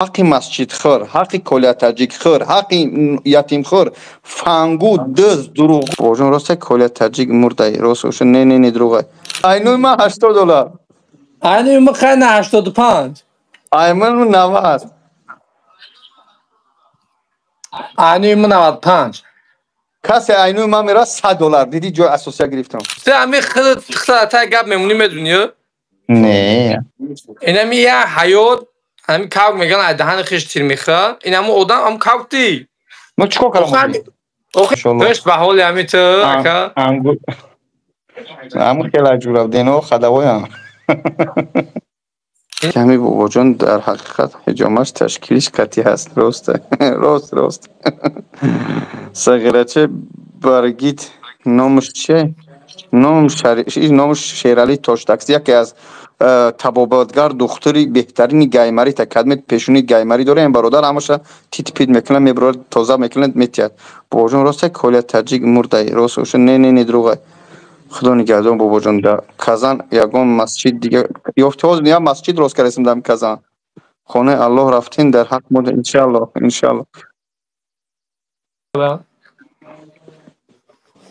حق مسجد خور، حق کل تاجیک خور، حق یتیم خور، فنگو دز دروغ. واجن راسته کل تاجیک مرده راستش نه دروغه. اینو ما $80. اینو ما خیلی 85. اینو 90. اینو ما 95. کسی اینو ما میره $100 دیدی جو اساسیا گرفتم. تو همین خیلی گپ میمونی میدونی؟ نه. اینم یه حیات همین کاغ میگن دهن خیش تیر میخوره. اینم آدم هم کاغتی. ما چیکار کنیم؟ توش به حال همین تو اکا. همون خیلی جورا دینو خداویم. کمی واجن در حقیقت حجامش تشکیلش کتی هست راسته. راست. سگرچه برگیت نامش چه؟ نامش شیرالی تاشتاکس یکی از تبابتگر دختری بهترین گیمری تکدمت پیشونی گیمری داره این برادر همش تیت پیت میکنه میبره تازه میکنه میتیاد بابا راسته کل تاجیک مرده راستش نه دروغه خدا نگهدار بابا جان در کازان یگان مسجد دیگه یافتاز نیا مسجد درست کردیم در کازان خانه الله رفتین در حق مود ان شاء الله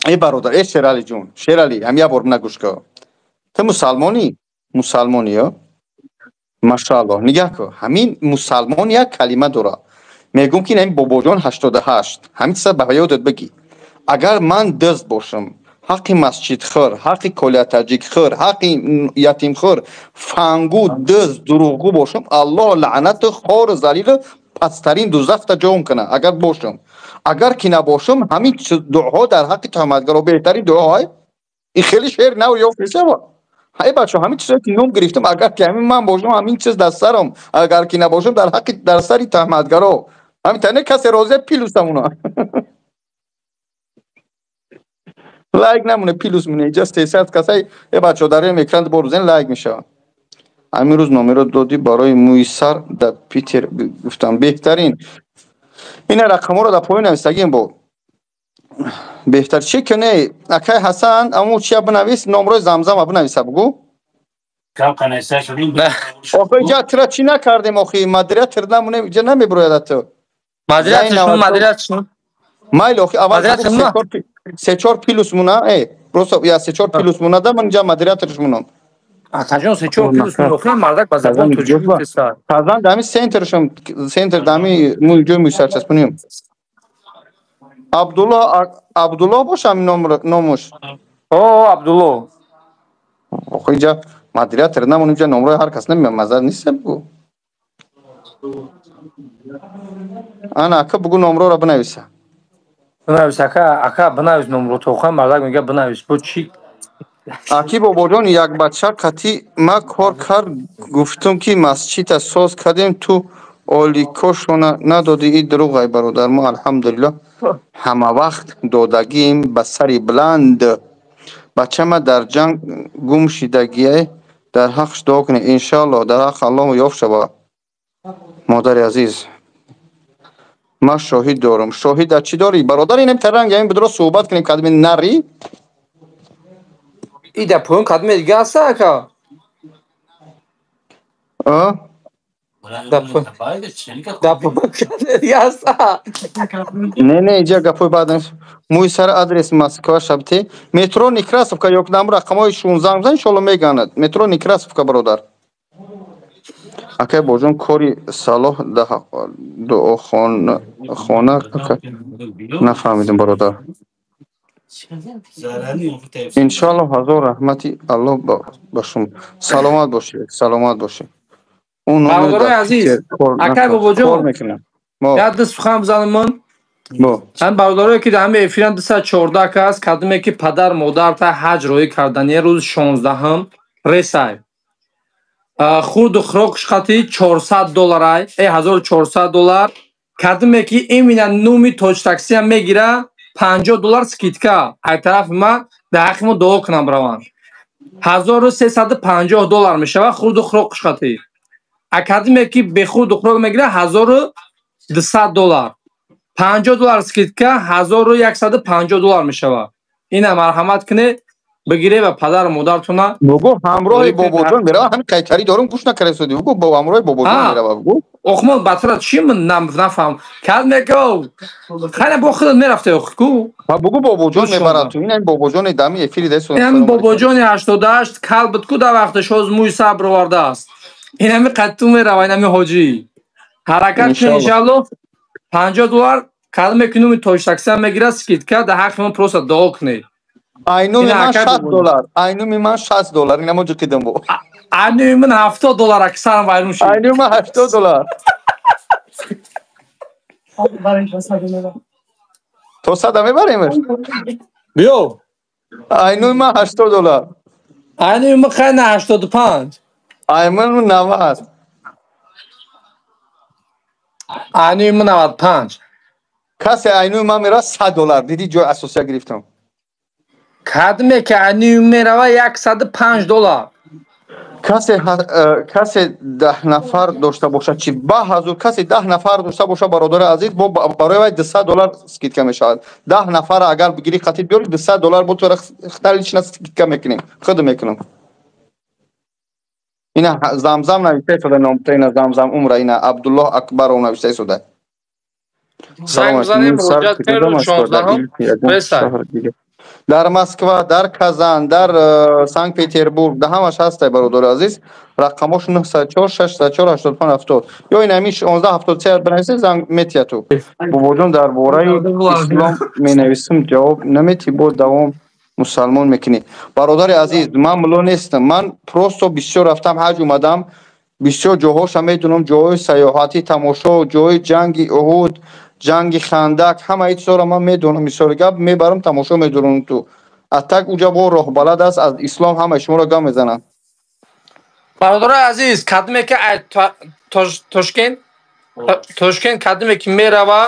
ای برادر ای شیرالی جون شیرالی هم یه بار نگوش که تو مسلمانی ها ماشاءالله نگاه که همین مسلمان یک کلمه داره میگم که این بابا جان 88 همین چیزا به یادت بگی اگر من دزد باشم حق مسجد خور حق کل تاجیک خور حق یتیم خور فنگو دزد دروغگو باشم الله لعنت خار ذلیل پسترین دوزخ تا جام کنه اگر باشم اگر که نباشم همین دعاها در حق تهمتگرا بهترین دعاهای این خیلی شعر نو یا فیشه با های بچه همین چیزی که نام گرفتم اگر که همین من باشم همین چیز در سرم اگر که نباشم در حق در سری تهمتگرا همین تنه کسی راضی پیلوسم اونا لایک نمونه پیلوس مونه جست حساب کسای ای بچه در این اکران بروزن لایک میشه همین روز نمره دادی برای موی سر در پیتر گفتم بهترین این رقم رو در پایین نویسگیم با بهتر چی کنه اکای حسن امو چی بنویس نمره زمزم بنویسه بگو کام کنیسه شدیم آخه جا ترا چی نکردیم آخی مدریت تردمونه اینجا نمیبروید تو مدریتشون مایل آخی اول 3-4 پیلوس مونه ای روسا یا 3-4 پیلوس مونه ده من اینجا مدریتش مونم آقا 3-4 پیلوس مونه مردک با زبان ترجمه است کازان دامی سنتر دامی موجو میسر چسبونیم عبدالله باشه همین نامش عبدالله آخه اینجا مدیریت تردنم اونجا نمره هر کس نمیم مزد نیست بگو انا اکا بگو نمره را بنویسه بنویس اکا بنویس نمره تو خواهم مردک میگه بنویس بود چی اکی بابا جان یک بچه قطعی ما کار کرد گفتم که مسجد ساز کردیم تو اولیکوشونه ندادی این دروغه برادر ما الحمدلله همه وقت دادگیم به سری بلند بچه ما در جنگ گم شدگیه در حقش دعا کنه انشالله در حق الله یافت شود مادر عزیز ما شاهد دارم شاهد چی داری برادر اینم ترنگ همین بدرست صحبت کنیم کدوم نری این در پایین کدوم دیگه هست اکا نه اینجا گپوی بعد موی سر آدرس مسکو شبتی مترو نیکراسوفکا یک نام رقمای 16 ان شاء الله میگاند مترو نیکراسوفکا برادر اکه بوجون کوری صلاح دو خانه نفهمیدم برادر ان شاء الله هزار رحمتی الله باشم سلامت باشی اون برادرای عزیز اکه بوجون یاد دست بخوام بزنم من برادرایی که در همه افیران 214 کس کدومه که پدر مادر تا حج روی کردنی روز 16 رسای خورد و خروکش خطی $400 $1400 کدومه که ایمینا نومی توچ تاکسی هم میگیره $50 سکیتکا ای طرف ما در حق ما دعا کنم بروان $1350 میشه خورد و خروکش خطی کدومه که به خورد و خروک میگیره $1200 $50 سکیتکا $1150 میشه اینه مرحمت کنه بگیره و پدر مادرتون بگو همراه باباجان میره. همین قیتری دارم گوش نکردی. بگو با همراه باباجان میره. بگو اخمال بطرت چی من نفهم کلمه کو خیلی با خودت میرفته اخکو. بگو باباجان میبرد تو. این باباجان دمی افیری دست. این باباجان 88 کلبت کو در وقتش از موی صبر آورده است. این همین قطو میره و این همین حاجی حرکت کن انشالله. $50 کلمه کنوم توش تاکسی هم میگیره سکیت که در حق من پروسه دعا کنی. اینو من $60. اینو من $60. اینا موجو کدم بو. اینو من $70 اکثر وایرون شد. اینو من $80. تو صد میبریمش. بیو. اینو من $80. اینو من خیلی 85. اینو من 90. اینو من 95. کسی اینو من میره $100. دیدی جو اساسیا گرفتم. کدمه که اینو میره $105. کسی 10 نفر داشته باشه چی با حضور کسی 10 نفر داشته باشه برادر عزیز با برای $200 سکیت میشود. 10 نفر اگر بگیری خطیب بیاری $200 بود تو اختار چی سکیت میکنیم خود میکنم. اینا زمزم نوشته شده نامتین زمزم عمر اینا عبدالله اکبر اون نوشته شده. سلام زنیم روجت پیرو 16 در مسکو، در کازان، در سانت پترزبورگ ده همش هست برادر عزیز. رقمش 904 604 85 70 یا این همیش 1173 بنویسید زنگ میتیه تو. باباجان در باره اسلام می نویسم جواب نمیتی بود دوام مسلمان میکنی. برادر عزیز من ملو نیستم. من پروستو بسیار رفتم حج اومدم. بسیار جاهاش میدونم جای سیاحتی تماشا جای جنگ احد جنگ خندق همه اینا رو من میدونم. مثال گپ میبرم تماشا میدونم تو. اتک اونجا با راه بلد است از اسلام همه شما رو گام میزنن. برادر عزیز کدومه که توشکن کدومه که میره و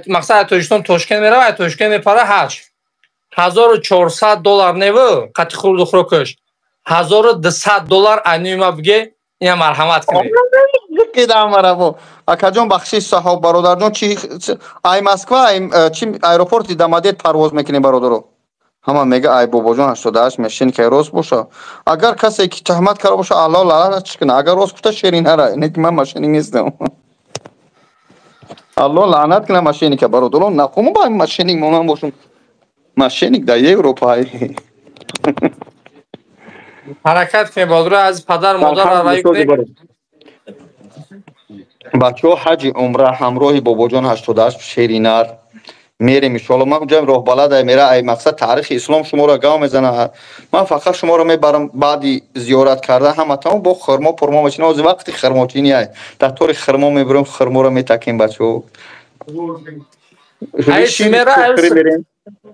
مقصد توشکن میره و توشکن میپره حج $1400 نیو قطع خورد خورکش $1200 انیما بگه این مرحمت کنی. قدم مرا اکاجان بخشی صاحب برادر جان چی ای مسکو چی ایروپورت دامادیت پرواز میکنی برادر. همه میگه ای بابا جان 88 ماشین که روز باشه. اگر کسی که تهمت کرده باشه الله لعنت چکنه. اگر روز گفته شیرین هره اینه که من ماشینی نیستم. الله لعنت کنه ماشینی که برادر نخوام با ماشینی مونم باشم. ماشینی در اروپایی. حرکت کنی برادر از پدر مادر رای کنی. بچه ها حج عمره همراه بابا جان 88 شیرینر میریم انشالله. من اونجا راه بلد میره ای مقصد تاریخ اسلام شما را گام میزنه. من فقط شما را میبرم بعدی زیارت کرده همه تمام با خرما پرما ماشینا از وقتی خرماچینی ای در طور خرما میبرم خرما را میتکیم بچه ها. ایس میره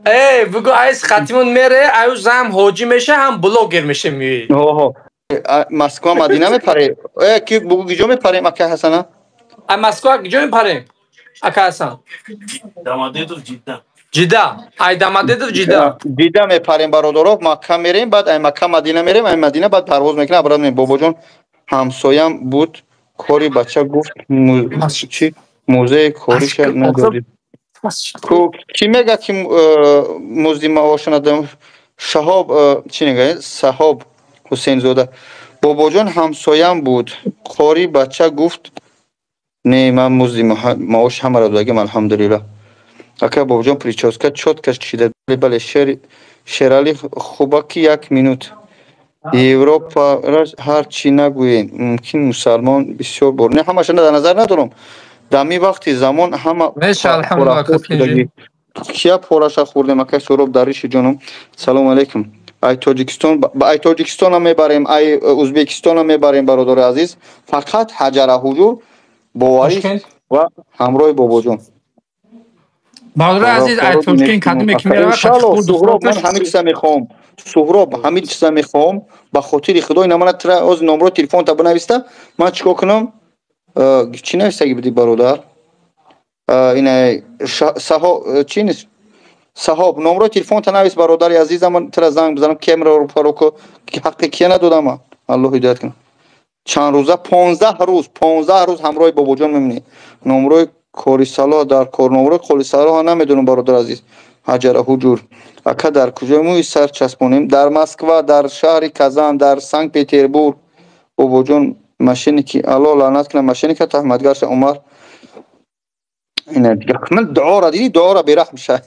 ای بگو ایس خاتمون میره ایو زم حاجی میشه هم بلاگر میشه می. مسکو مدینه میپره. کی بگو کجا میپریم اکه حسنا؟ مسکو کجا میپریم اکه حسن؟ داماده تو جده. جده. ای داماده تو جده. جده میپریم برادرها مکه میریم بعد ای مکه مدینه میریم ای مدینه بعد پرواز میکنه برات می بابا جان همسایم بود کاری بچه گفت چی موزه کاریش ندادید. کی میگه که مزدی معاش ندم شهاب چی میگه صحاب حسین زاده بابا جان همسایم بود کاری بچه گفت نه من مزدی معاش هم را بگم الحمدلله. اکه بابا جان پریچاسکا چوت کش چیده بله شیرالی خوبه که 1 مینوت اروپا را هر چی نگوین ممکن مسلمان بسیار بار نه همش در نظر ندارم. دمی وقتی زمان همه میشه الحمدلله کیا پوراشا خوردیم اکه سراب داریش جانم. سلام علیکم. ای تاجیکستان با ای تاجیکستان هم میبریم ای ازبکستان هم میبریم برادر عزیز. فقط حجر حضور باوری و همراه بابا جان. برادر عزیز ای تاجیکستان کدوم که میره سهراب من همین چیزا میخوام. سهراب همین چیزا میخوام به خاطر خدای نمانه تر از نمره تلفن تا بنویسته من چیکار کنم چی نویسته بدی برادر این صحاب چی نیست صحاب نمره تلفن تا نویس برادر عزیزم من تر زنگ بزنم کامera رو پارو که حق کی ندادم الله هدایت کنه. چند روزه 15 روز همراه بابا جان میمونی. نمره کوری سالا در کور نمره کوری سالا ها نمیدونم برادر عزیز حجر حجور اکا در کجا موی سر چسبونیم؟ در مسکو، در شهر کازان، در سنت پترزبورگ. بابا جون ماشینی که الله لعنت کنه ماشینی که تهمتگرش عمر اینه دیگه. من دعا را دیدی، دعا را بیرحم شه.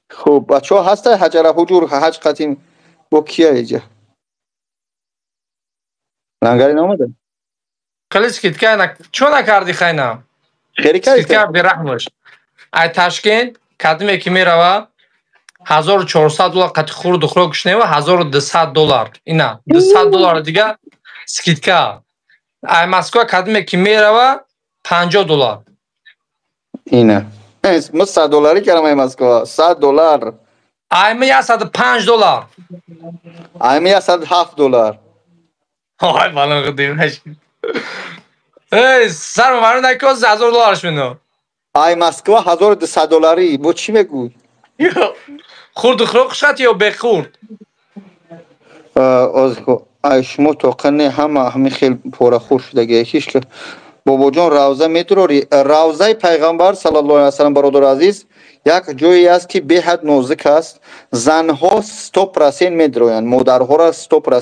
خب بچه ها هسته حجر حجور حج قطیم با کیا ایجا لنگری نامده کلیش کت که چون نکردی خیلی خیلی کردی که بیرحمش ای تشکیل کدیمه که میروه $1400 قطع خورد و خورد کشنه و $1200 اینا $200 دیگه سکیتکا ای مسکو کدیمه که میروه $50 اینه من $100 کردم ای مسکو $100 ای می $105 ای می $107 های بالان قدیم نشید ای سر ممارو نکوز $1000 منو ای مسکو $1200 با چی میگوی؟ خورد و خورد شد یا بخورد؟ ای شما توقنه همه خیلی پورا خور شده یکیش که بابا جان روزه میتروری روزه پیغمبر صلی الله علیه و سلم برادر عزیز یک جایی است که به حد نازک است زنها 100% میدرویند مادرها را 100%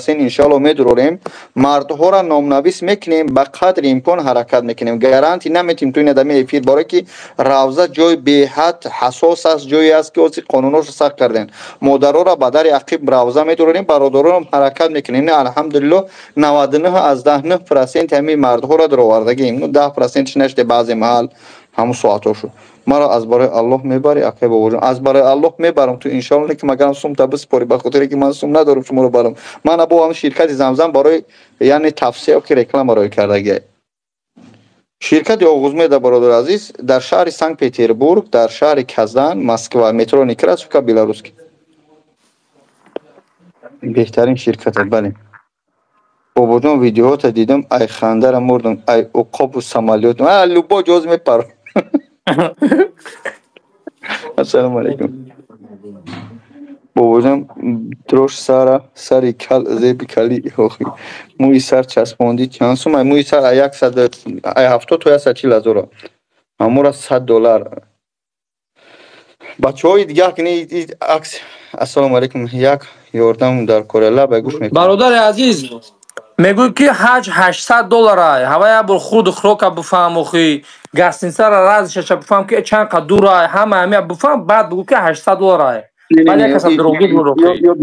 انشالله میدروریم مردها را نامنویس میکنیم به قدر امکان حرکت میکنیم گارانتی نمیتیم تو این ادامه افیر باره که روزه جای به حد حساس است جایی است که از قانوناش سخت کردن مادرها را به در عقب روزه میدروریم برادرها هم حرکت میکنیم الحمدلله 99 از 10% همین مردها را درآوردگیم 10% نشده بعضی محل همون ساعتو شد مرا از برای الله میبری اکی بابا جان از برای الله میبرم تو ان شاء الله که مگرم سوم تا بسپاری به خاطر که من سوم ندارم شما رو برم من با هم شرکت زمزم برای یعنی تفسیر که رکلام برای کردگی شرکت آغوزمه در برادر عزیز در شهر سنت پترزبورگ در شهر کازان مسکو مترو نیکراسوفکا بلاروسکی بهترین شرکت بله بابا جان ویدیوها تا دیدم ای خنده را مردم ای عقاب و سمالیات لوبا جوز میپرم السلام علیکم بابا جان دروش سری کل زیبی کلی موی سر چسباندی چند سوم موی سر 170 تا 140,000 همون را $100 بچه های دیگه که عکس السلام علیکم یک یاردم در کورلا بگوش میکنم برادر عزیز میگوی که حج $800 هوای بر خود خروکا بفهم اخی گاستینسا را رازش بفهم که چند قد دور همه بفهم بعد بگو که $800 ولی کس دروغی یا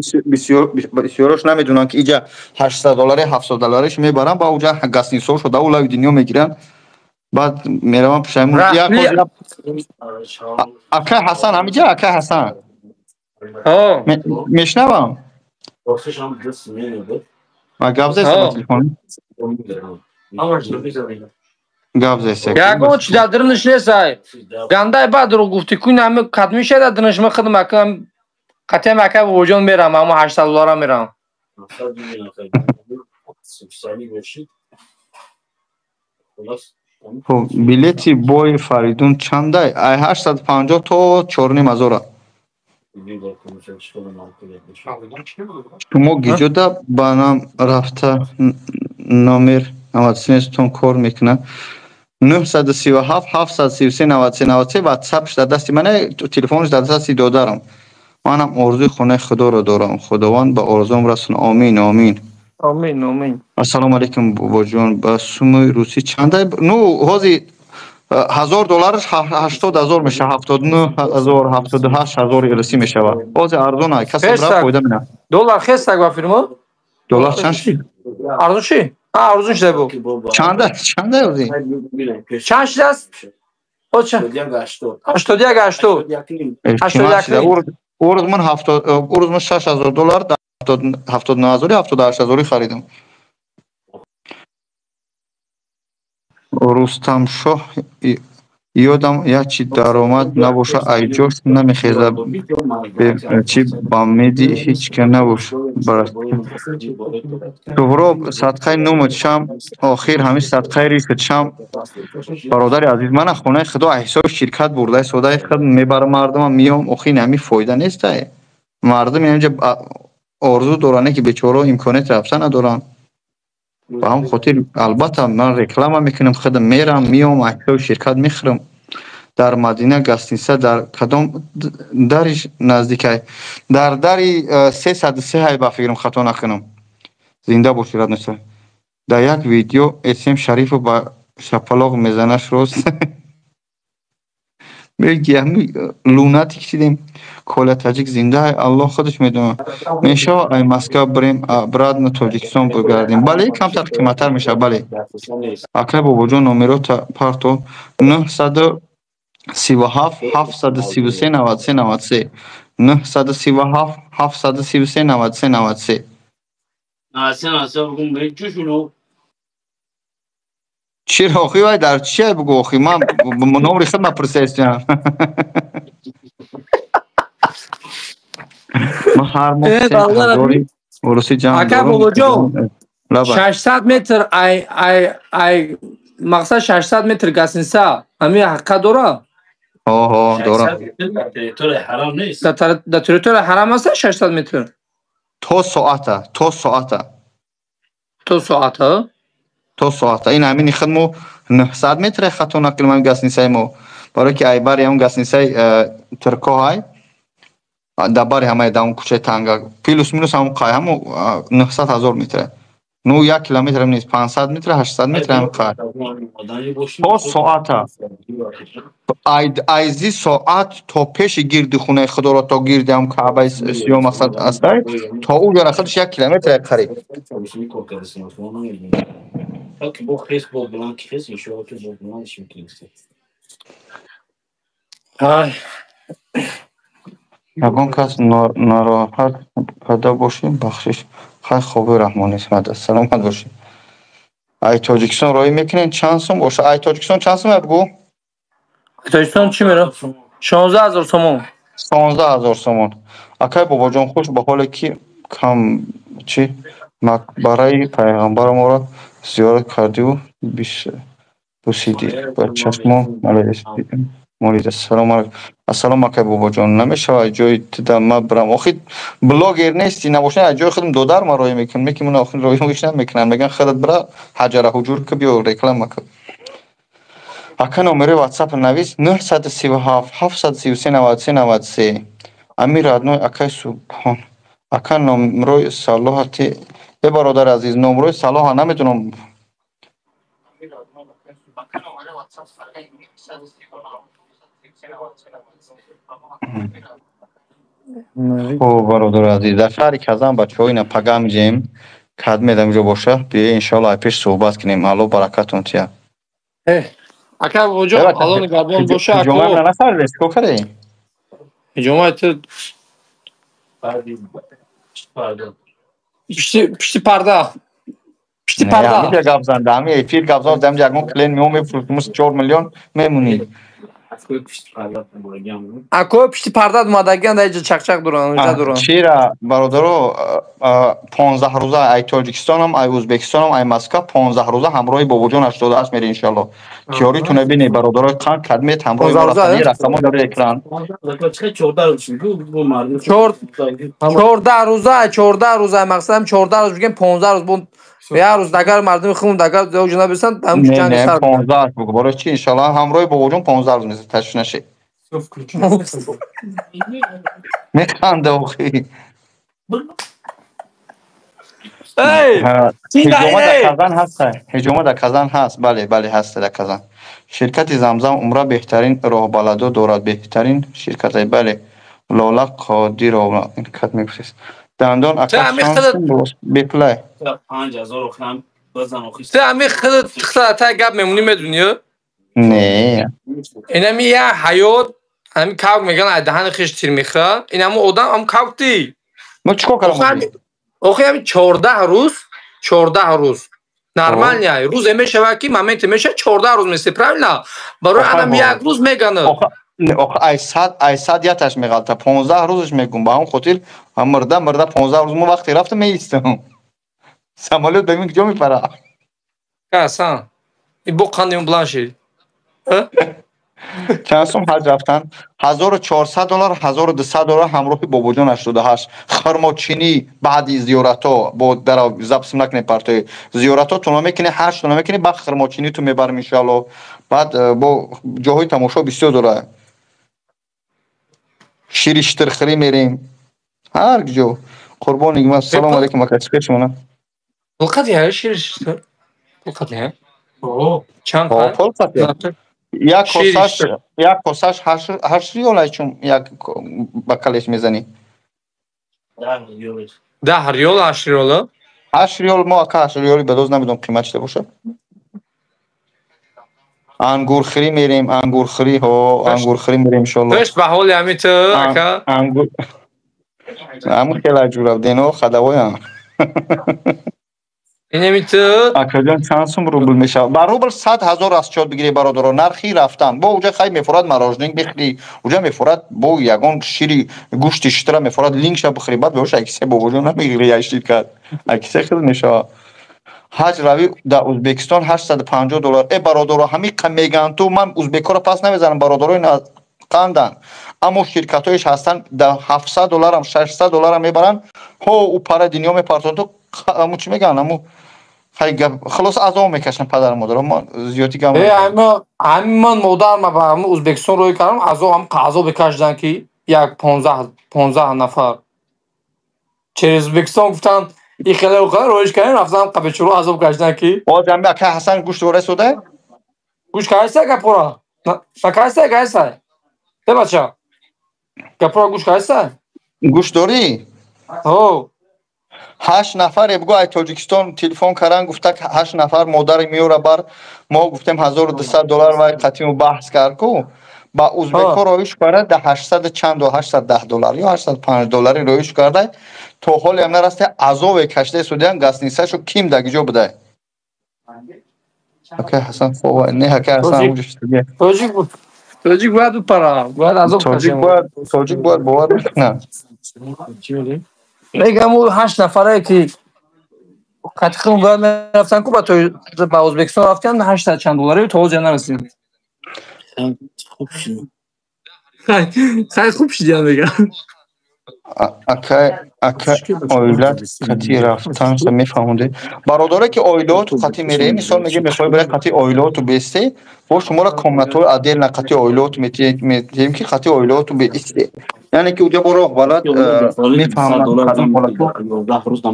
بسیارش نمیدونن که اینجا $800 $700 میبرن با اونجا گاستینسا شده اولای دنیا میگیرن بعد میروم پشیمون اکا حسن همینجا اکا حسن میشنوم ما گابزه است تلفن گابزه است یکو چی دادرنش نیست گندای بعد رو گفتی که همه قدمی شده دادرنش من خدم اکم قطعه مکه به وجود میرم اما $800 میرم بلیتی بای فریدون چنده ای 850 تا 4,500 شما گیجوده بانم رفته نامیر 93 کار میکنه 937 733 93 واتساپش در دستی منه تلفنش در دستی دارم منم آرزوی خونه خدا رو دارم خداوند به آرزوم رسون آمین آمین آمین آمین السلام علیکم بابا جان با سوم روسی چنده نو هازی $1,000 80,000 میشه 79,000 78,000 السی میشه باز ارزونه کسی برای فایده نه دلار خسته گفت فرمو دلار چند شد ارزون چی ارزون شده بود چنده ارزی چند شده است او چند 81 اورز من $6,000 $79,000 $78,000 خریدم رستم شاه یادم یا چی درآمد نباشه ای جوش نمیخیزه چی با میدی هیچ که نباشه سهراب صدقه نومد شم آخر همین صدقه ریخت شم برادر عزیز من خونه خدا حساب شرکت برده سوده خود میبرم مردم میام آخر نمی فایده نیست مردم اینجا آرزو دارن که بیچاره امکانات رفتن ندارن با هم خاطر البته من رکلام میکنم خودم میرم میام اکتا شرکت میخرم در مدینه گاستینسا در کدام درش نزدیک در دری 303 های با فکرم خطا نکنم. زنده باشی رادنسا. در یک ویدیو اسم شریف با شپلاق میزنش روز میگی همی لوناتی کشیدیم کل تاجیک زنده های الله خودش میدونه میشه ای مسکو بریم برادن تاجیکستان بگردیم بله کمتر قیمتر میشه بله اکای بابا جون نمره پارتو 937 733 93 93 937 733 93 93 چرا آخی وای در چیه بگو آخی من نمره خود نپرسیستیم ما هر ماه سه ورسی جمع دارم بابا جون 600 متر ای مقصد 600 متر گاسینسا همین حقا داره داره در تریتور حرام نیست در تریتور حرام هست 600 متر تو ساعته این همین خدمو 900 متر خطا نقل من گاسینسای مو برای که ای باری هم گاسینسای ترکو های دباری همه داون کوچه تنگا پلوس مینوس هم قای هم 900,000 متره نو 1 کیلومتر هم نیست 500 متر 800 متر هم قای تو ساعته ایزی ساعت تا پیش گیرد خونه خدا را تا گیرد هم کعبه سیاه مقصد است تا او یاره خودش 1 کیلومتر قریب اگه کس ناراحت پیدا باشیم بخشش خیلی خوبی رحمانی اسمت سلامت باشیم ای تاجیکستان رای میکنین چند سوم باشه ای تاجیکستان چند سوم بگو ای تاجیکستان چی میره 16000 تومان 16000 تومان اکای بابا جان خوش به حال کی کم چی مقبره پیغمبر ما را زیارت کردی و بوسیدی با چشم مولید السلام اکای بابا جان نمیشه جای تدا ما برم آخی بلاگر نیستی نباشه جای خودم دودار ما رای میکنم میکنم آخر رای میکنم میگن خودت برا حجره حجور که بیا ریکلام مکن اکا نمره واتساپ نویس 937 733 93 93 امیر ادنوی اکای سبحان اکا نمره صلاحاتی ای برادر عزیز نمره صلاح نمیتونم او برادر عزیز در شهر کازان بچه های پگام جیم کد میدم جو باشه بیا انشالله پیش صحبت کنیم الله برکتون تیا اکا وجو الان گابون باشه اکو جمعه نفر رسکو کردی جمعه تو پشتی پرده همیشه گابزن دامی افیر گابزن دم جاگون کلین میومی فروتموس 4 میلیون میمونی اکو پشتی پرده مادگان در اینجا چک دوران چرا برادرو 15 روزه ای تاجیکستان هم ای ازبکستان هم ای مسکو 15 روزه همراه بابا جان 88 میره ان شاء الله تیاریتونه ببینید برادرای قند خدمت همراه ما رفتن رقمو در اکران 14 روزه مقصدم 14 روز میگم 15 روز بود یه روز دگر مردم خون دگر دو جنا برسن هم چند سر 15 بگو برای چی ان شاء الله همراه بابا جان 15 روز میشه تشویش نشه میخنده اخی هجومه در کازان هست بله هست در کازان شرکت زمزم عمره بهترین راه بلدو دارد بهترین شرکت بله لاله قادی را این کت میپسیست دندان اکت بپلای 5000 خرم بزن اخی امی خدا تا گپ میمونی میدونی نه اینم یه حیات همین کاغ میگن دهن خیش تیر میخوره اینم آدم هم کاغتی ما چیکار کردم آخه همین 14 روز نرمال نه روز میشه وقتی مومنت میشه 14 روز میشه پرابلم برای آدم یک روز میگنه آخه ای صد یاتش میغلطه 15 روزش میگم با اون خاطر مرده 15 روز ما وقتی رفتم میستم سمالت ببین کجا میپره اصلا این بو قانون بلانشی چند سوم حج رفتن $1400 $1200 همراه باباجان 88 خرماچینی بعدی زیارتا با در زبط نکنه پرتای زیارتا تو میکنه 8 تو میکنه بعد خرماچینی تو میبرم ان شاء الله بعد با جاهای تماشا بسیار داره شیرشتر خری میریم هر جو قربان نگم سلام علیکم وقت شما وقت یه شیرشتر وقت نه چند خواهد یک کاسش 8 ریال چون یک بکلش میزنی 10 ریال 8 ریال 8 ریال ما که 8 ریالی به دوز نمیدونم قیمت چه باشه انگور خری میریم انگور خری میریم ان شاء الله بس به حال همین تو اکا انگور همون خیلی جورا دینو خداوی اینه میتود اکا جان چند سوم روبل میشه با روبل 100,000 از چاد بگیری برادر نرخی رفتن با اوجا خیلی میفراد مراجنینگ بخری اوجا میفراد با یگان شیری گوشت اشترا میفراد لینک شب بخری بعد بهش اکسه با وجود نمیگیری یاشید کرد اکسه خیلی میشه حج روی در ازبکستان $850 ای برادر همین کم میگن تو من ازبکا رو پس نمیزنم برادرای قندن اما شرکتایش هستن در $700 هم $600 هم میبرن هو او پاره دنیا میپرتون تو همون چی میگن همون خلاص از اون میکشن پدر مادر ما زیادی گم همین من مادر ما با همون ازبکستان روی کردم از اون هم قضا بکشدن که یک 15 نفر چه ازبکستان گفتن این خیلی رویش کردن رفتن قبچرو از اون بکشدن که باز هم که حسن گوشت دوره سوده گوشت کایسته گپورا نکایسته کایسته ده بچه گپورا گوشت کایسته گوشت دوری 8 نفر بگو ای تاجیکستان تلفن کردن گفته که 8 نفر مادر میوره بر ما گفتیم $1200 و قطعی بحث کرد کو با ازبکا رویش کرده ده 800 چند و $810 یا $805 رویش کرده تو حال هم نرسته عذاب کشته سودیان گاز نیستشو کیم دگیجو بده اوکی حسن فو نه حکا حسن اونجش دیگه توجیک باید پرا باید عذاب کشم توجیک باید باور نه میگم اون 8 نفره که قطعی باید میرفتن کو با تو با ازبکستان رفتن 8 چند دلاری تو حاضر نرسیدن خوب شد خیلی خوب شد میگم اکا اویلات قطعی رفتن میفهمونده برادره که اویلات قطعی میره مثال میگه میخوای بره قطعی اویلات بسته با شما را کامنتور عدل نه قطعی اویلات میتیم که قطعی اویلات بسته یعنی که اونجا برو بالات میفهمن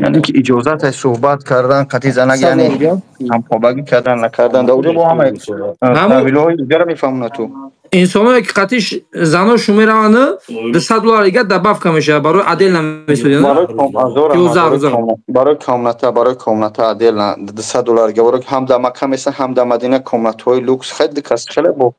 یعنی که اجازت صحبت کردن قطعی زنگ یعنی هم پابگی کردن نکردن اونجا با همه تحویل‌های دیگر میفهمن تو انسان‌ها که قطعیش زنا شما روانه $200 دیگه دباف میشه برای عدل نمیسودن برای کامنت عدل $200 دیگه برای هم در مکه مثل هم در مدینه کامنت های لوکس خیلی کس خیلی با